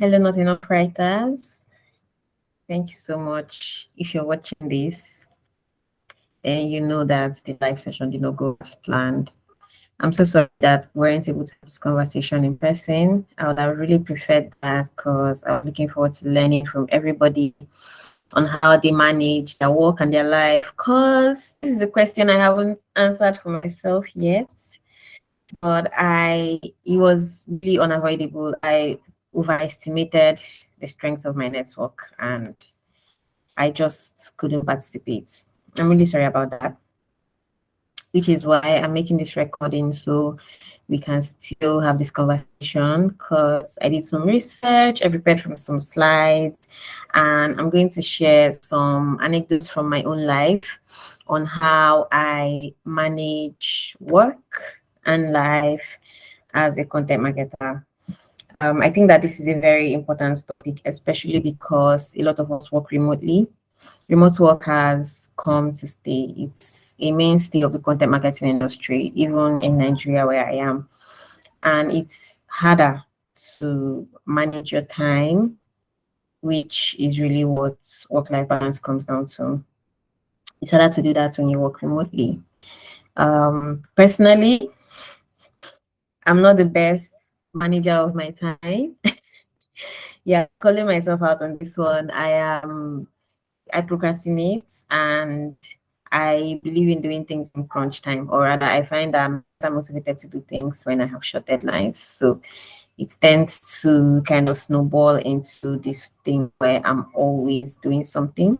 Hello, not enough writers. Thank you so much. If you're watching this, then you know that the live session did not go as planned. I'm so sorry that we weren't able to have this conversation in person. I would have really preferred that because I was looking forward to learning from everybody on how they manage their work and their life. Because this is a question I haven't answered for myself yet, but it was really unavoidable. I overestimated the strength of my network and I just couldn't participate. I'm really sorry about that, which is why I'm making this recording so we can still have this conversation because I did some research, I prepared from some slides, and I'm going to share some anecdotes from my own life on how I manage work and life as a content marketer. I think that this is a very important topic, especially because a lot of us work remotely. Remote work has come to stay. It's a mainstay of the content marketing industry, even in Nigeria where I am. And it's harder to manage your time, which is really what work-life balance comes down to. It's harder to do that when you work remotely. Personally, I'm not the best manager of my time. Yeah, calling myself out on this one. I procrastinate and I believe in doing things in crunch time, or rather, I find that I'm motivated to do things when I have short deadlines. So it tends to kind of snowball into this thing where I'm always doing something.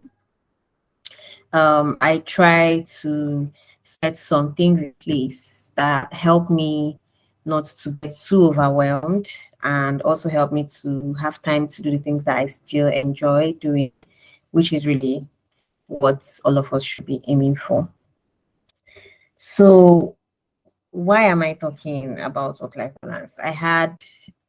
I try to set some things in place that help me not to get too overwhelmed and also help me to have time to do the things that I still enjoy doing, which is really what all of us should be aiming for. So why am I talking about work-life balance? I had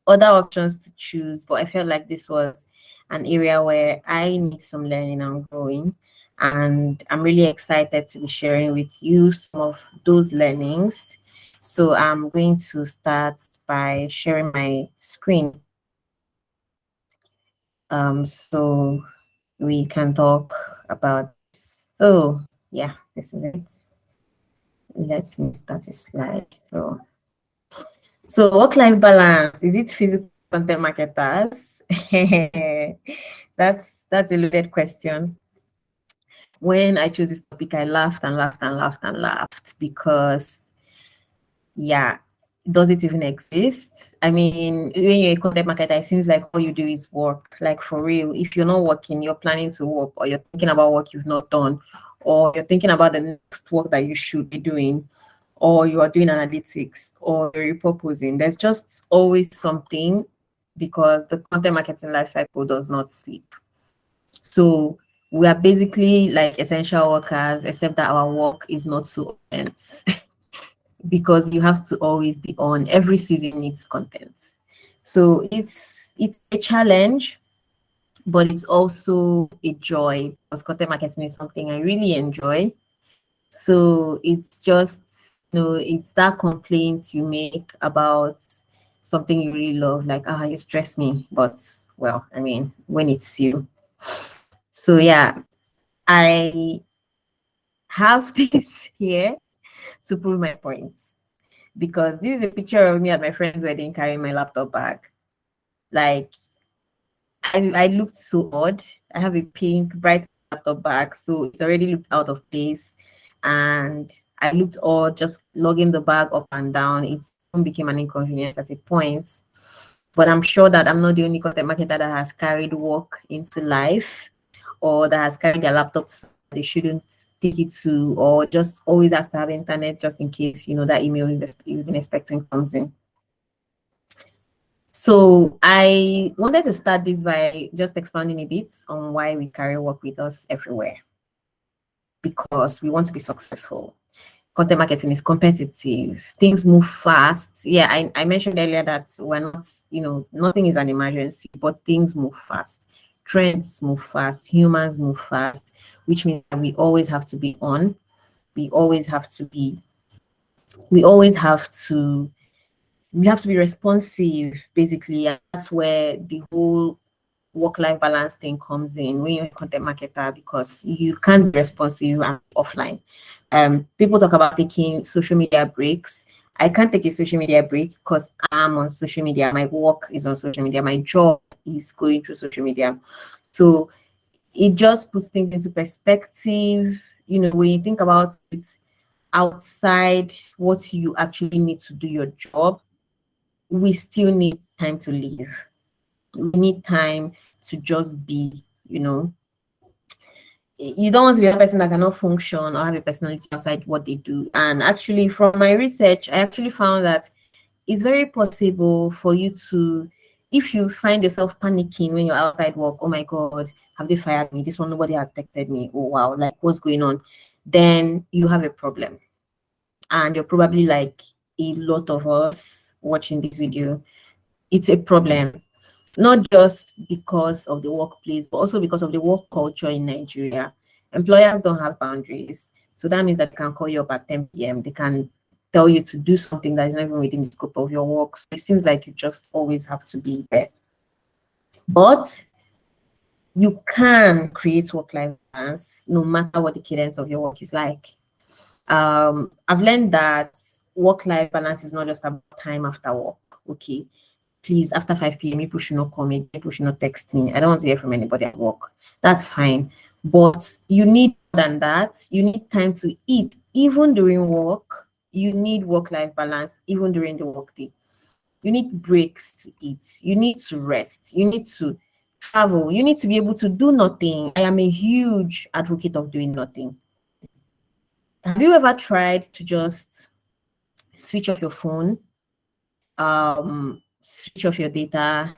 other options to choose, but I felt like this was an area where I need some learning and growing. And I'm really excited to be sharing with you some of those learnings. So I'm going to start by sharing my screen. So we can talk about this. So yeah, this is it. Let me start a slide. So work-life balance, is it physical content marketers? That's a loaded question. When I chose this topic, I laughed and laughed and laughed and laughed because, yeah, does it even exist? I mean, when you're a content marketer, it seems like all you do is work. Like for real, if you're not working, you're planning to work, or you're thinking about work you've not done, or you're thinking about the next work that you should be doing, or you are doing analytics, or you're repurposing. There's just always something because the content marketing lifecycle does not sleep. So we are basically like essential workers, except that our work is not so intense because you have to always be on. Every season needs content. So it's a challenge, but it's also a joy because content marketing is something I really enjoy. So it's just, it's that complaint you make about something you really love, like, you stress me. But, well, I mean, when it's you. So, yeah, I have this here to prove my points because this is a picture of me at my friend's wedding carrying my laptop bag. Like, I looked so odd. I have a pink, bright laptop bag, so it's already looked out of place. And I looked odd just lugging the bag up and down. It became an inconvenience at a point. But I'm sure that I'm not the only content marketer that has carried work into life or that has carried their laptops they shouldn't take it to, or just always has to have internet just in case, that email you've been expecting comes in. So I wanted to start this by just expanding a bit on why we carry work with us everywhere. Because we want to be successful. Content marketing is competitive. Things move fast. Yeah, I mentioned earlier that we're not, nothing is an emergency, but things move fast. Trends move fast. Humans move fast, which means that we always have to be on. We always have to You have to be responsive, basically. And that's where the whole work-life balance thing comes in when you're a content marketer, because you can't be responsive and offline. People talk about taking social media breaks. I can't take a social media break because I'm on social media. My work is on social media. My job is going through social media. So it just puts things into perspective. You know, when you think about it outside what you actually need to do your job, we still need time to live. We need time to just be, you know. You don't want to be a person that cannot function or have a personality outside what they do. And actually, from my research, I actually found that it's very possible for you to, if you find yourself panicking when you're outside work, oh my God, have they fired me? This one, nobody has texted me. Oh wow, like what's going on? Then you have a problem. And you're probably like a lot of us watching this video. It's a problem, not just because of the workplace, but also because of the work culture in Nigeria. Employers don't have boundaries. So that means that they can call you up at 10 p.m. They can tell you to do something that is not even within the scope of your work. So it seems like you just always have to be there. But you can create work-life balance no matter what the cadence of your work is like. I've learned that work-life balance is not just about time after work. Okay, please, after 5 p.m., people should not call me, people should not text me. I don't want to hear from anybody at work. That's fine. But you need more than that. You need time to eat. Even during work, you need work-life balance, even during the workday. You need breaks to eat. You need to rest. You need to travel. You need to be able to do nothing. I am a huge advocate of doing nothing. Have you ever tried to just switch off your phone, switch off your data,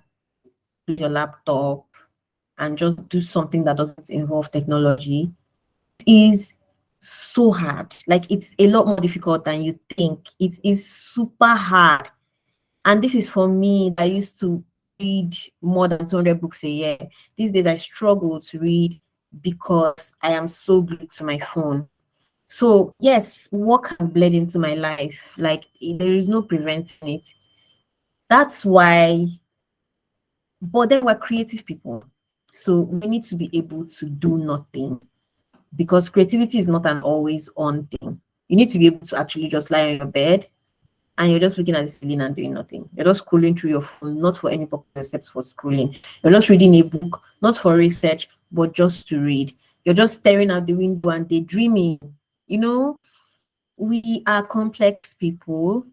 use your laptop, and just do something that doesn't involve technology? It is so hard. Like, it's a lot more difficult than you think. It is super hard. And this is for me that used to read more than 200 books a year. These days I struggle to read because I am so glued to my phone. So yes, work has bled into my life. Like, there is no preventing it. That's why, but then we're creative people. So we need to be able to do nothing, because creativity is not an always on thing. You need to be able to actually just lie on your bed and you're just looking at the ceiling and doing nothing. You're just scrolling through your phone, not for any purpose except for scrolling. You're just reading a book, not for research, but just to read. You're just staring out the window and daydreaming. You know, we are complex people.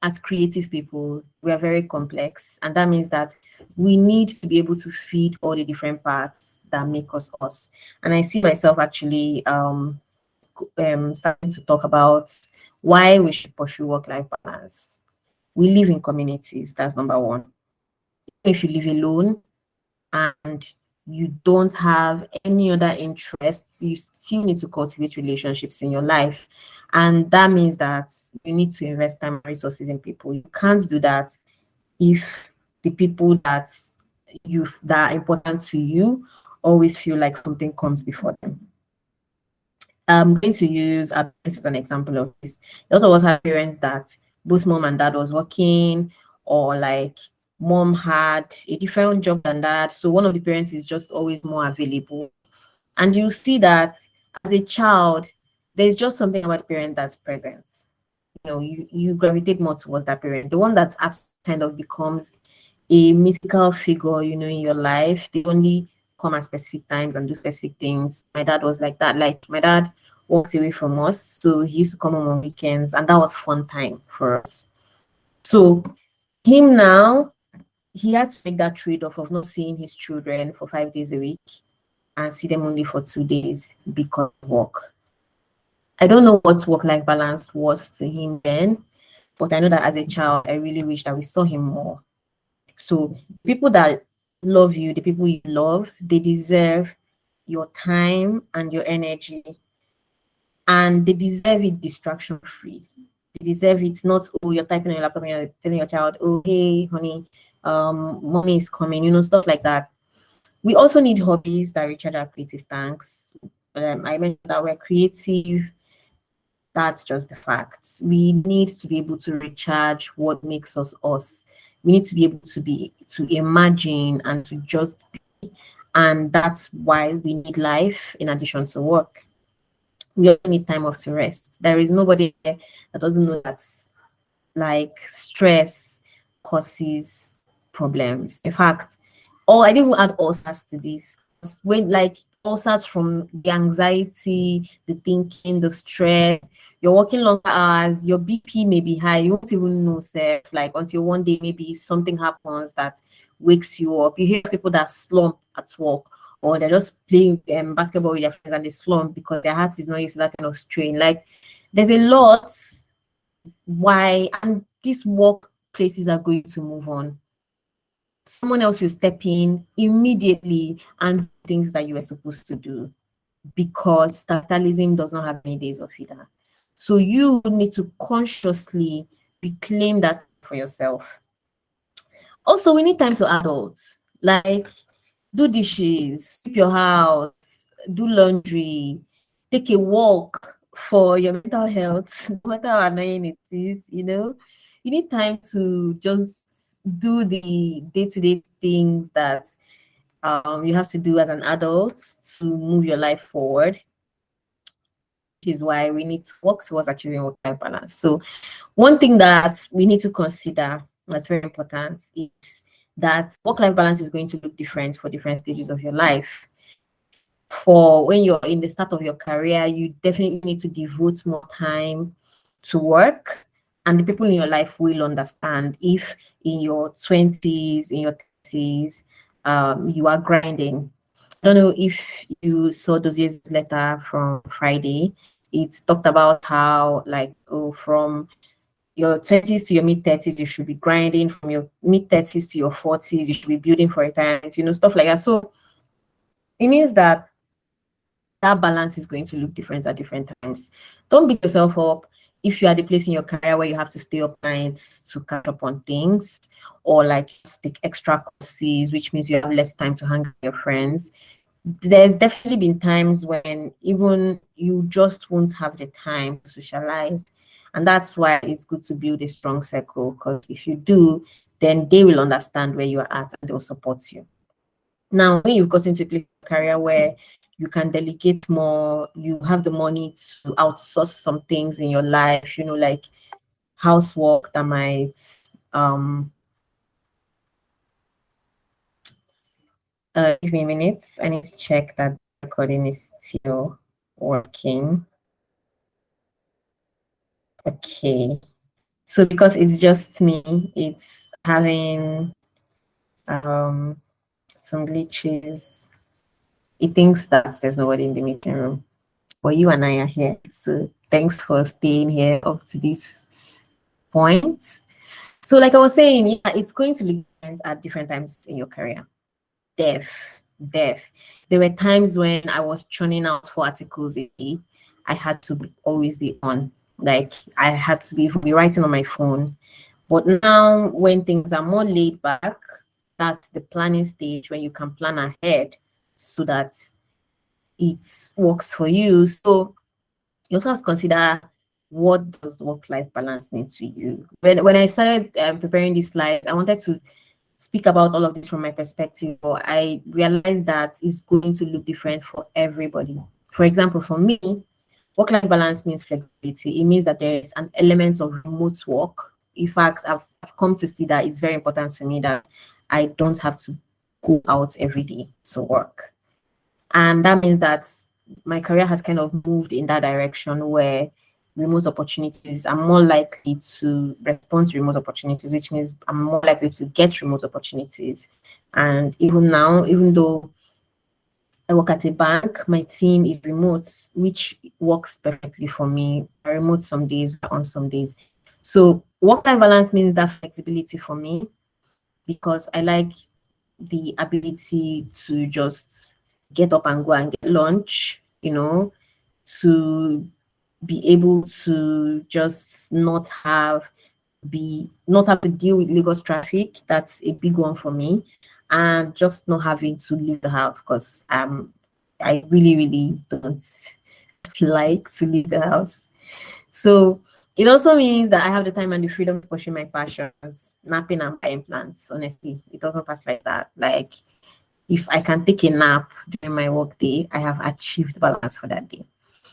As creative people, we are very complex, and that means that we need to be able to feed all the different parts that make us us. And I see myself actually starting to talk about why we should pursue work-life balance. We live in communities. That's number one. If you live alone and you don't have any other interests, you still need to cultivate relationships in your life. And that means that you need to invest time and resources in people. You can't do that if the people that are important to you always feel like something comes before them. I'm going to use our parents as an example of this. A lot of us have parents that both mom and dad was working, or like mom had a different job than dad. So one of the parents is just always more available. And you see that as a child, there's just something about the parent that's present. You know, you gravitate more towards that parent. The one that kind of becomes a mythical figure, you know, in your life. They only come at specific times and do specific things. My dad was like that. Like, my dad walked away from us, so he used to come home on weekends, and that was fun time for us. So him now, he had to make that trade-off of not seeing his children for 5 days a week and see them only for 2 days because of work. I don't know what work-life balance was to him then, but I know that as a child, I really wish that we saw him more. So people that love you, the people you love, they deserve your time and your energy, and they deserve it distraction free. They deserve it not, oh, you're typing on your laptop and you're telling your child, oh, hey honey, mommy is coming, you know, stuff like that. We also need hobbies that recharge our creative tanks. I mentioned that we're creative. That's just the facts. We need to be able to recharge what makes us us. We need to be able to imagine and to just be. And that's why we need life in addition to work. We all need time off to rest. There is nobody there that doesn't know that like stress causes problems. In fact, I didn't even add ulcers to this. When like ulcers from the anxiety, the thinking, the stress, you're working longer hours, your BP may be high, you won't even know, sir, like until one day maybe something happens that wakes you up. You hear people that slump at work, or they're just playing basketball with their friends and they slump because their heart is not used to that kind of strain. Like there's a lot why, and these workplaces are going to move on. Someone else will step in immediately and do things that you were supposed to do, because capitalism does not have any days of freedom. So you need to consciously reclaim that for yourself. Also, we need time to adults, like do dishes, sweep your house, do laundry, take a walk for your mental health, no matter how annoying it is, you need time to just do the day-to-day things that you have to do as an adult to move your life forward, which is why we need to work towards achieving work-life balance. So one thing that we need to consider that's very important is that work-life balance is going to look different for different stages of your life. For when you're in the start of your career, you definitely need to devote more time to work, and the people in your life will understand if in your 20s, in your 30s, you are grinding. I don't know if you saw those years letter from Friday. It talked about how, like, from your 20s to your mid 30s, you should be grinding. From your mid 30s to your 40s, you should be building for retirement, stuff like that. So it means that balance is going to look different at different times. Don't beat yourself up if you are the place in your career where you have to stay up nights to catch up on things, or like take extra courses, which means you have less time to hang with your friends. There's definitely been times when even you just won't have the time to socialize. And that's why it's good to build a strong circle, because if you do, then they will understand where you're at and they'll support you. Now, when you've got into a career where you can delegate more, you have the money to outsource some things in your life, like housework that might give me a minute. I need to check that the recording is still working. Okay. So because it's just me, it's having some glitches. It thinks that there's nobody in the meeting room, but you and I are here. So thanks for staying here up to this point. So like I was saying, yeah, it's going to look different at different times in your career. Def. There were times when I was churning out 4 articles a day. I had to always be on. Like I had to be writing on my phone. But now when things are more laid back, that's the planning stage when you can plan ahead so that it works for you. So you also have to consider, what does work-life balance mean to you? When I started preparing these slides, I wanted to speak about all of this from my perspective, but I realized that it's going to look different for everybody. For example, for me, work-life balance means flexibility. It means that there is an element of remote work. In fact, I've come to see that it's very important to me that I don't have to go out every day to work. And that means that my career has kind of moved in that direction where remote opportunities, I'm more likely to respond to remote opportunities, which means I'm more likely to get remote opportunities. And even now, even though I work at a bank, my team is remote, which works perfectly for me. I remote some days, on some days. So work-life balance means that flexibility for me, because I like the ability to just get up and go and get lunch, to be able to just not have to deal with Lagos traffic. That's a big one for me. And just not having to leave the house, because I really, really don't like to leave the house. So it also means that I have the time and the freedom to pursue my passions, napping and buying plants. Honestly, it doesn't pass like that. Like if I can take a nap during my work day, I have achieved balance for that day.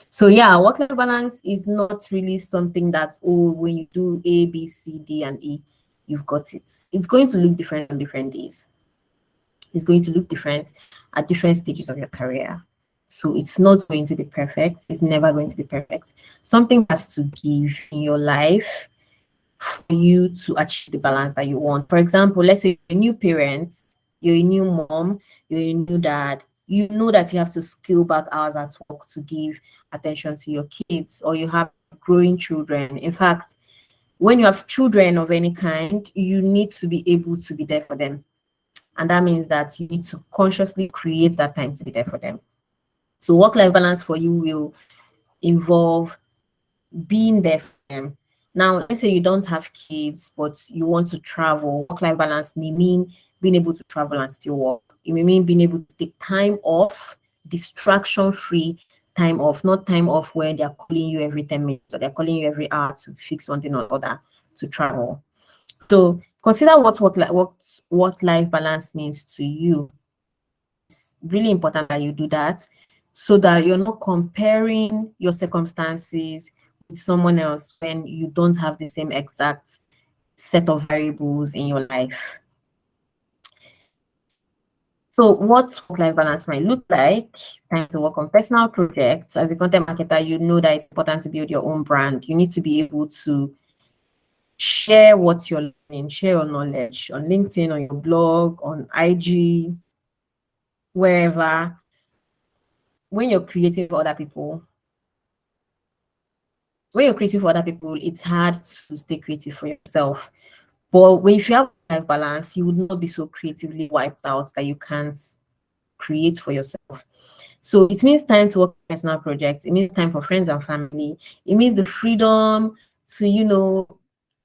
So yeah, work-life balance is not really something that, oh, when you do A, B, C, D, and E, you've got it. It's going to look different on different days. It's going to look different at different stages of your career. So it's not going to be perfect. It's never going to be perfect. Something has to give in your life for you to achieve the balance that you want. For example, let's say you're a new parent, you're a new mom, you're a new dad. You know that you have to scale back hours at work to give attention to your kids, or you have growing children. In fact, when you have children of any kind, you need to be able to be there for them. And that means that you need to consciously create that time to be there for them. So work-life balance for you will involve being there for them. Now, let's say you don't have kids, but you want to travel. Work-life balance may mean being able to travel and still work. It may mean being able to take time off, distraction-free time off, not time off where they're calling you every 10 minutes or they're calling you every hour to fix one thing or other to travel. So consider what life balance means to you. It's really important that you do that so that you're not comparing your circumstances with someone else when you don't have the same exact set of variables in your life. So what work-life balance might look like: time to work on personal projects. As a content marketer, you know that it's important to build your own brand. You need to be able to share what you're learning, share your knowledge on LinkedIn, on your blog, on IG, wherever. When you're creating for other people, it's hard to stay creative for yourself. But when if you have life balance, you would not be so creatively wiped out that you can't create for yourself. So it means time to work on personal projects. It means time for friends and family. It means the freedom to,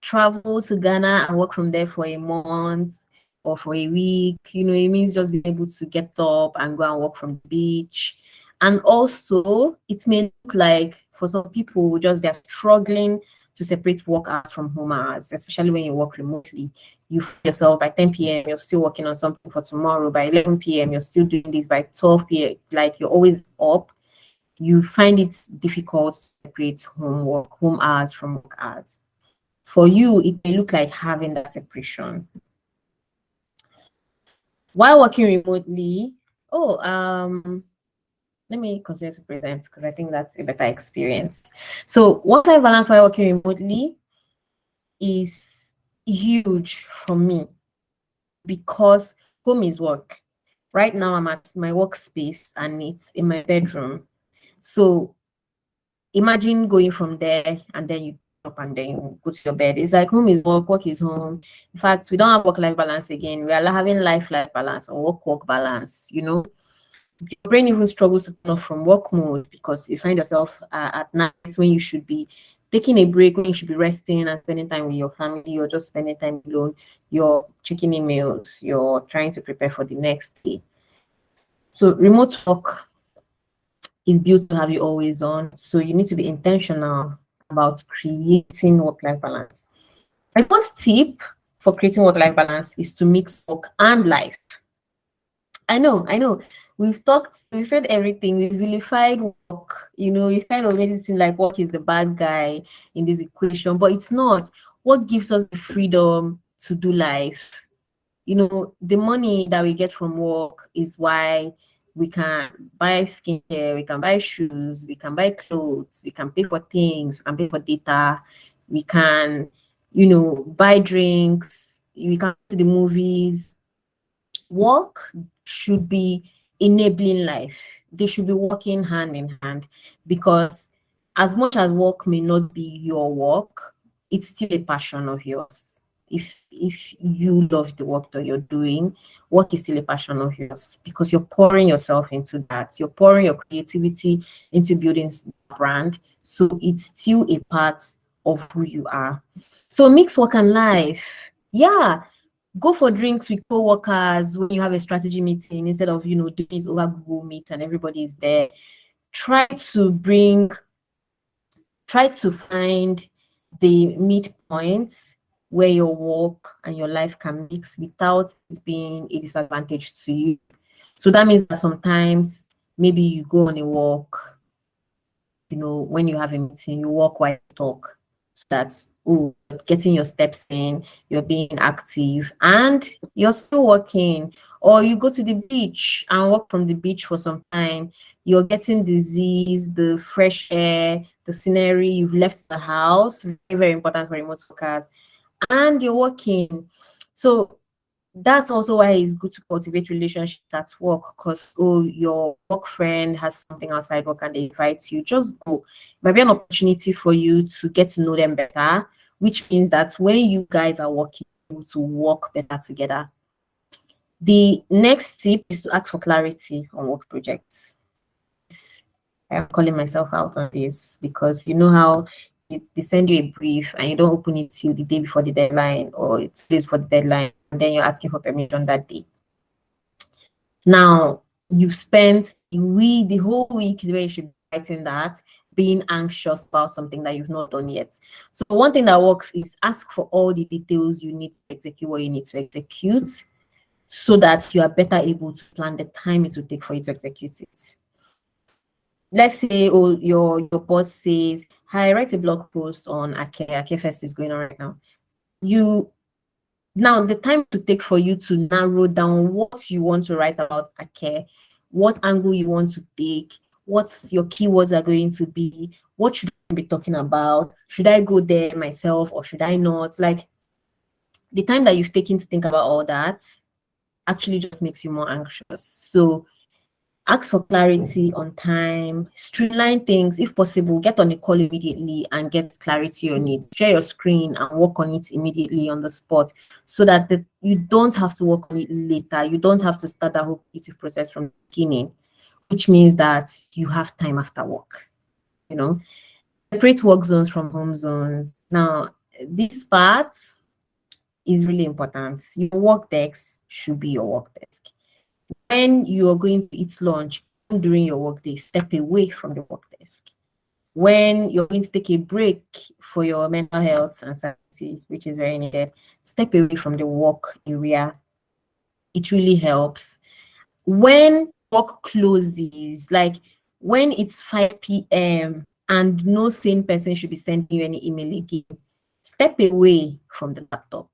travel to Ghana and work from there for a month or for a week. It means just being able to get up and go and walk from the beach. And also, it may look like for some people, just they're struggling to separate work hours from home hours, especially when you work remotely. You find yourself by 10 p.m., you're still working on something for tomorrow. By 11 p.m., you're still doing this. By 12 p.m., like you're always up. You find it difficult to separate home hours from work hours. For you, it may look like having that separation. While working remotely, let me continue to present because I think that's a better experience. So work-life balance while working remotely is huge for me because home is work. Right now, I'm at my workspace and it's in my bedroom. So imagine going from there and then you up and then you go to your bed. It's like home is work, work is home. In fact, we don't have work-life balance again. We are having life-life balance or work-work balance. Your brain even struggles to turn off from work mode because you find yourself at night when you should be taking a break, when you should be resting and spending time with your family, or just spending time alone. You're checking emails, you're trying to prepare for the next day. So remote work is built to have you always on. So you need to be intentional about creating work-life balance. My first tip for creating work-life balance is to mix work and life. I know. We've said everything. We've vilified work. We kind of made it seem like work is the bad guy in this equation, but it's not. What gives us the freedom to do life? The money that we get from work is why we can buy skincare, we can buy shoes, we can buy clothes, we can pay for things, we can pay for data, we can, buy drinks, we can go to the movies. Work should be enabling life. They should be working hand in hand because as much as work may not be your work, it's still a passion of yours. If you love the work that you're doing, work is still a passion of yours because you're pouring yourself into that. You're pouring your creativity into building a brand. So it's still a part of who you are. So mix work and life. Yeah, go for drinks with co-workers when you have a strategy meeting instead of doing this over Google Meet and everybody is there. Try to bring try to find the midpoint where your work and your life can mix without it being a disadvantage to you. So that means that sometimes maybe you go on a walk, you know, when you have a meeting, you walk while you talk. So that's, oh, getting your steps in, you're being active, and you're still working. Or you go to the beach and walk from the beach for some time. You're getting disease, the fresh air, the scenery. You've left the house. Very, very important for remote workers. And you're working. So that's also why it's good to cultivate relationships at work, because oh, your work friend has something outside work and they invite you, just go. It might be an opportunity for you to get to know them better, which means that when you guys are working, you to work better together. The next tip is to ask for clarity on work projects. I'm calling myself out on this because you know how they send you a brief and you don't open it till the day before the deadline or it's days for the deadline, and then you're asking for permission that day. Now you've spent the whole week where you should be writing that, being anxious about something that you've not done yet. So one thing that works is ask for all the details you need to execute what you need to execute, so that you are better able to plan the time it will take for you to execute it. Let's say, oh, your boss says, hi, write a blog post on Ake Fest is going on right now. Now the time to take for you to narrow down what you want to write about Ake, what angle you want to take, what your keywords are going to be, what should I be talking about, should I go there myself or should I not? Like, the time that you've taken to think about all that actually just makes you more anxious. So ask for clarity on time, streamline things if possible, get on a call immediately and get clarity on it. Share your screen and work on it immediately on the spot, so that you don't have to work on it later. You don't have to start that whole creative process from the beginning, which means that you have time after work. You know, separate work zones from home zones. Now, this part is really important. Your work desk should be your work desk. When you are going to eat lunch during your workday, step away from the work desk. When you're going to take a break for your mental health and sanity, which is very needed, step away from the work area. It really helps. When work closes, like when it's 5 p.m. and no sane person should be sending you any email again, step away from the laptop.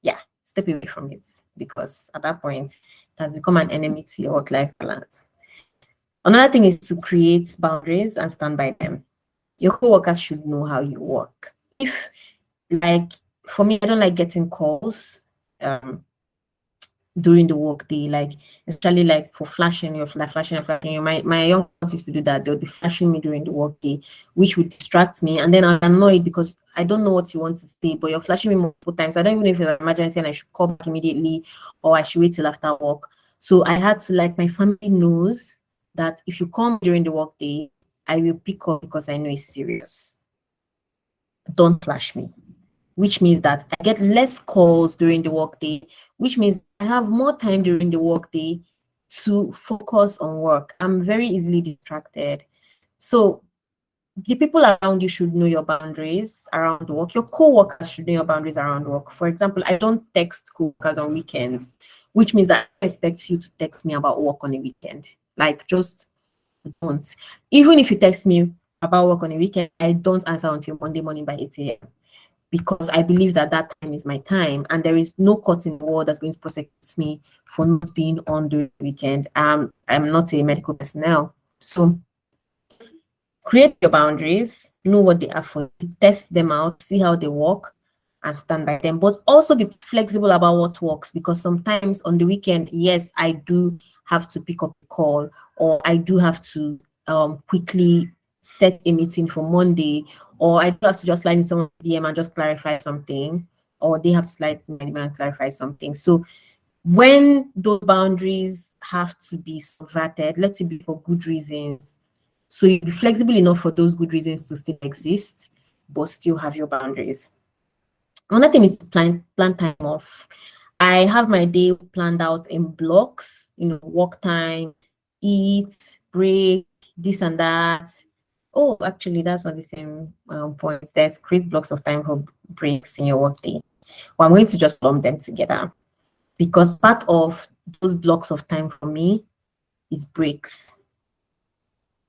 Yeah, step away from it, because at that point it has become an enemy to your work-life balance. Another thing is to create boundaries and stand by them. Your co-workers should know how you work. If, like, for me, I don't like getting calls during the work day, like especially like for flashing, you're flashing. My young ones used to do that. They'll be flashing me during the work day, which would distract me, and then I'm annoyed because I don't know what you want to say, but you're flashing me multiple times. I don't even know if it's an emergency and I should call back immediately or I should wait till after work. So I had to, like, my family knows that if you call me during the work day, I will pick up because I know it's serious. Don't flash me. Which means that I get less calls during the workday, which means I have more time during the workday to focus on work. I'm very easily distracted. So the people around you should know your boundaries around work. Your co-workers should know your boundaries around work. For example, I don't text co-workers on weekends, which means that I expect you to text me about work on a weekend. Like, just don't. Even if you text me about work on a weekend, I don't answer until Monday morning by 8 a.m. because I believe that that time is my time, and there is no court in the world that's going to prosecute me for not being on during the weekend. I'm not a medical personnel. So create your boundaries, know what they are for you, test them out, see how they work, and stand by them. But also be flexible about what works, because sometimes on the weekend, yes, I do have to pick up a call, or I do have to quickly set a meeting for Monday, or I do have to just slide in someone's DM and just clarify something, or they have to slide in my DM and clarify something. So when those boundaries have to be subverted, let it be for good reasons. So you be flexible enough for those good reasons to still exist, but still have your boundaries. Another thing is to plan time off. I have my day planned out in blocks, you know, work time, eat, break, this and that. Oh, actually, that's not the same point. There's create blocks of time for breaks in your workday. Well, I'm going to just lump them together because part of those blocks of time for me is breaks.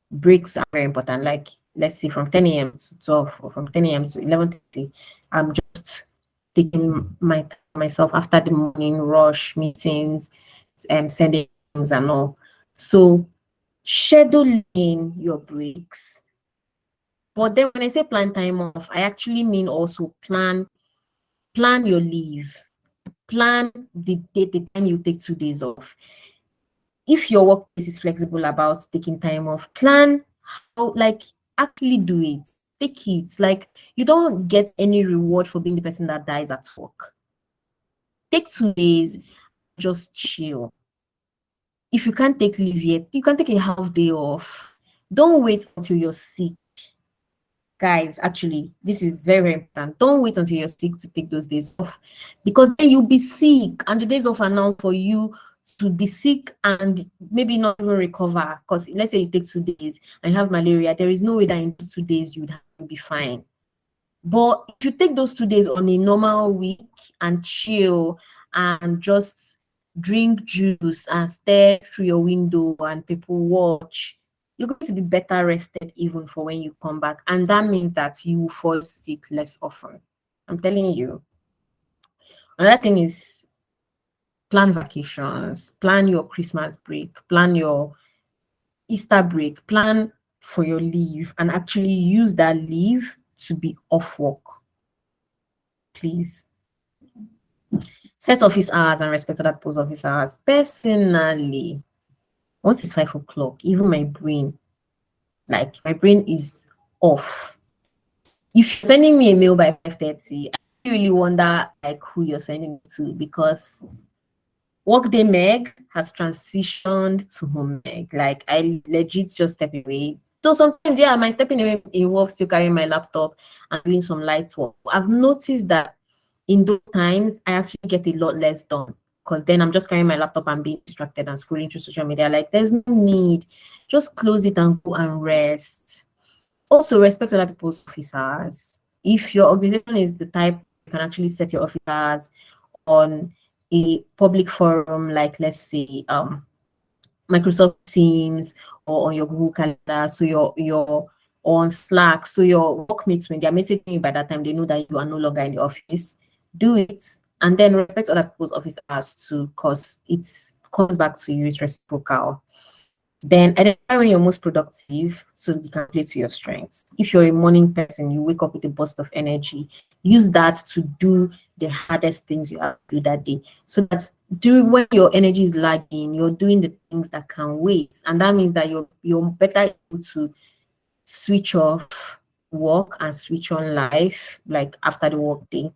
Breaks are very important. Like, let's say from 10 a.m. to 12 or from 10 a.m. to 11:30, I'm just taking myself after the morning rush meetings, sending things and all. So scheduling your breaks. But then when I say plan time off, I actually mean also plan your leave. Plan the time you take 2 days off. If your workplace is flexible about taking time off, plan how, like, actually do it. Take it. Like, you don't get any reward for being the person that dies at work. Take 2 days, just chill. If you can't take leave yet, you can take a half day off. Don't wait until you're sick. Guys, actually, this is very, very important. Don't wait until you're sick to take those days off, because then you'll be sick, and the days off are now for you to be sick and maybe not even recover. Because let's say you take 2 days and you have malaria, there is no way that in 2 days you'd have to be fine. But if you take those 2 days on a normal week and chill and just drink juice and stare through your window and people watch, you're going to be better rested even for when you come back. And that means that you will fall sick less often. I'm telling you. Another thing is plan vacations, plan your Christmas break, plan your Easter break, plan for your leave, and actually use that leave to be off work. Please. Set office hours and respect other people's office hours. Personally, once it's 5 o'clock, even my brain is off. If you're sending me a mail by 5:30, I really wonder like who you're sending it to, because Workday Meg has transitioned to home Meg. Like, I legit just step away. Though sometimes, yeah, my stepping away involves still carrying my laptop and doing some light work. I've noticed that in those times, I actually get a lot less done, because then I'm just carrying my laptop and being distracted and scrolling through social media. Like, there's no need. Just close it and go and rest. Also, respect other people's office hours. If your organization is the type you can actually set your office hours on a public forum, like, let's say Microsoft Teams, or on your Google Calendar, so your on Slack, so your workmates, when they're messaging you by that time, they know that you are no longer in the office. Do it, and then respect other people's office hours too, because it comes back to you. It's reciprocal. Then identify when you're most productive so you can play to your strengths. If you're a morning person, you wake up with a burst of energy, use that to do the hardest things you have to do that day. So that when your energy is lagging, you're doing the things that can wait. And that means that you're better able to switch off work and switch on life, like after the work day.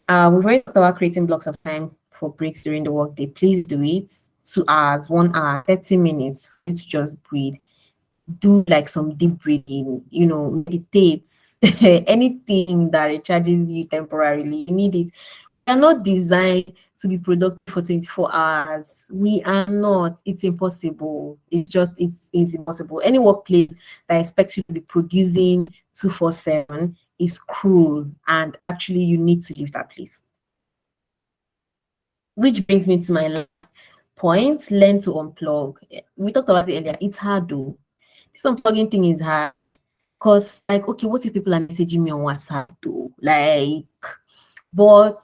We've already talked about creating blocks of time for breaks during the workday. Please do it. 2 hours, 1 hour, 30 minutes for you to just breathe. Do like some deep breathing, meditate, anything that recharges you temporarily. You need it. We are not designed to be productive for 24 hours. We are not. It's impossible. It's impossible. Any workplace that expects you to be producing 24/7 is cruel, and actually you need to leave that place. Which brings me to my last point: learn to unplug. We talked about it earlier. It's hard though. This unplugging thing is hard, because, like, okay, what if people are messaging me on WhatsApp though? Like, but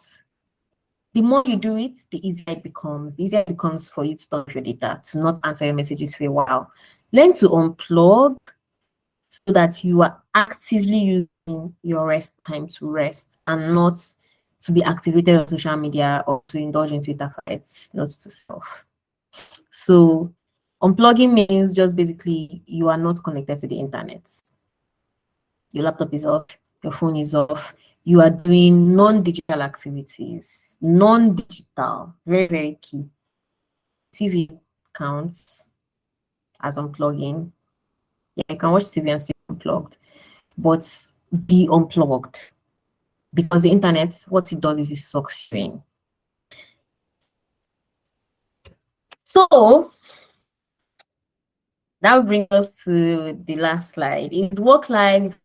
the more you do it, the easier it becomes. The easier it becomes for you to stop your data, to not answer your messages for a while. Learn to unplug so that you are actively using your rest time to rest, and not to be activated on social media or to indulge in Twitter fights, not to self. So unplugging means just basically you are not connected to the internet. Your laptop is off, your phone is off, you are doing non-digital activities. Non-digital, very, very key. TV counts as unplugging. Yeah, you can watch TV and still unplugged, but be unplugged, because the internet, what it does is it sucks you in. So That brings us to the last slide. Is work-life,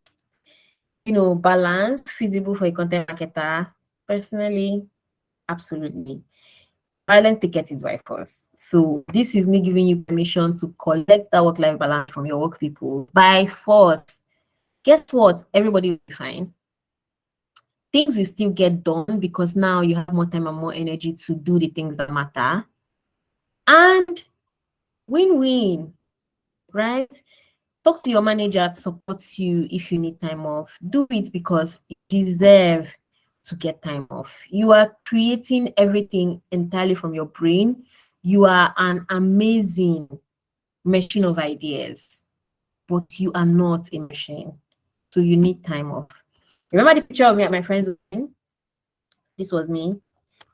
balance feasible for a content marketer? Personally, absolutely. Violent ticket is by force. So this is me giving you permission to collect that work-life balance from your work people by force. Guess what? Everybody will be fine. Things will still get done because now you have more time and more energy to do the things that matter. And win-win, right? Talk to your manager to support you if you need time off. Do it because you deserve to get time off. You are creating everything entirely from your brain. You are an amazing machine of ideas, but you are not a machine. So you need time off. Remember the picture of me at my friend's wedding? This was me.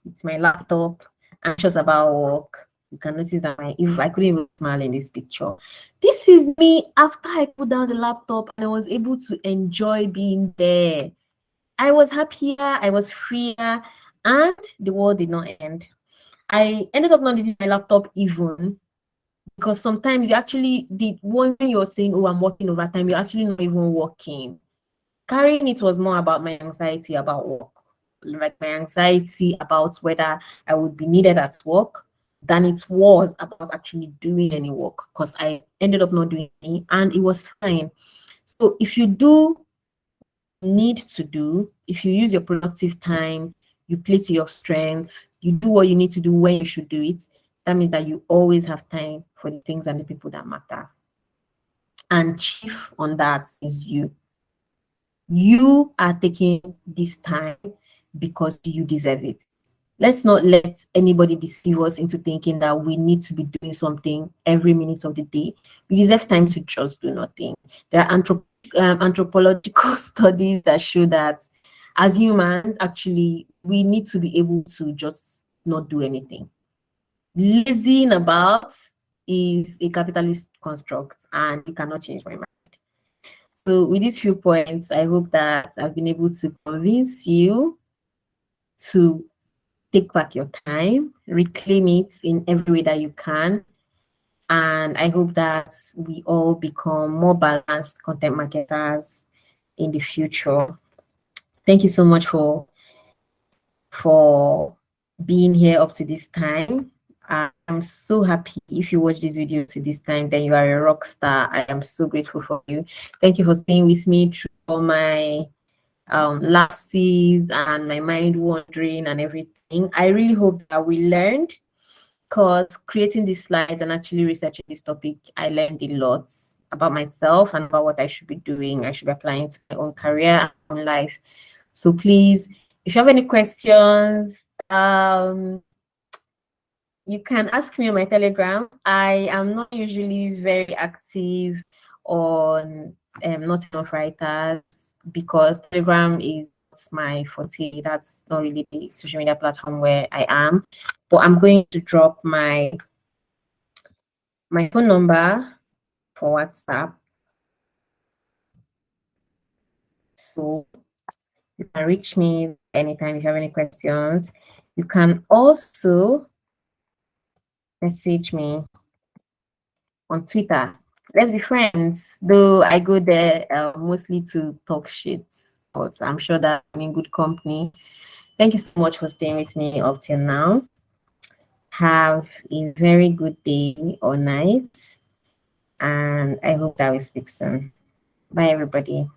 It's my laptop, anxious about work. You can notice that if I couldn't even smile in this picture. This is me after I put down the laptop and I was able to enjoy being there. I was happier, I was freer, and the world did not end. I ended up not needing my laptop even because sometimes you actually did when you're saying, "Oh, I'm working overtime," you're actually not even working. Carrying it was more about my anxiety about work, like my anxiety about whether I would be needed at work than it was about actually doing any work because I ended up not doing any and it was fine. So if you do need to do, if you use your productive time, you play to your strengths, you do what you need to do when you should do it, that means that you always have time for the things and the people that matter. And chief on that is you. You are taking this time because you deserve it. Let's not let anybody deceive us into thinking that we need to be doing something every minute of the day. We deserve time to just do nothing. There are anthropological studies that show that as humans, actually, we need to be able to just not do anything. Lazing about is a capitalist construct, and you cannot change my mind. So with these few points, I hope that I've been able to convince you to take back your time, reclaim it in every way that you can. And I hope that we all become more balanced content marketers in the future. Thank you so much for being here up to this time. I'm so happy if you watch this video to this time, then you are a rock star. I am so grateful for you. Thank you for staying with me through all my lapses and my mind wandering and everything. I really hope that we learned because creating these slides and actually researching this topic, I learned a lot about myself and about what I should be doing. I should be applying to my own career and own life. So please, if you have any questions, you can ask me on my Telegram. I am not usually very active on Not Enough Writers because Telegram is my forte. That's not really the social media platform where I am. But I'm going to drop my phone number for WhatsApp. So you can reach me anytime if you have any questions. You can also message me on Twitter. Let's be friends. Though I go there mostly to talk shit, but I'm sure that I'm in good company. Thank you so much for staying with me up till now. Have a very good day or night, and I hope that we speak soon. Bye, everybody.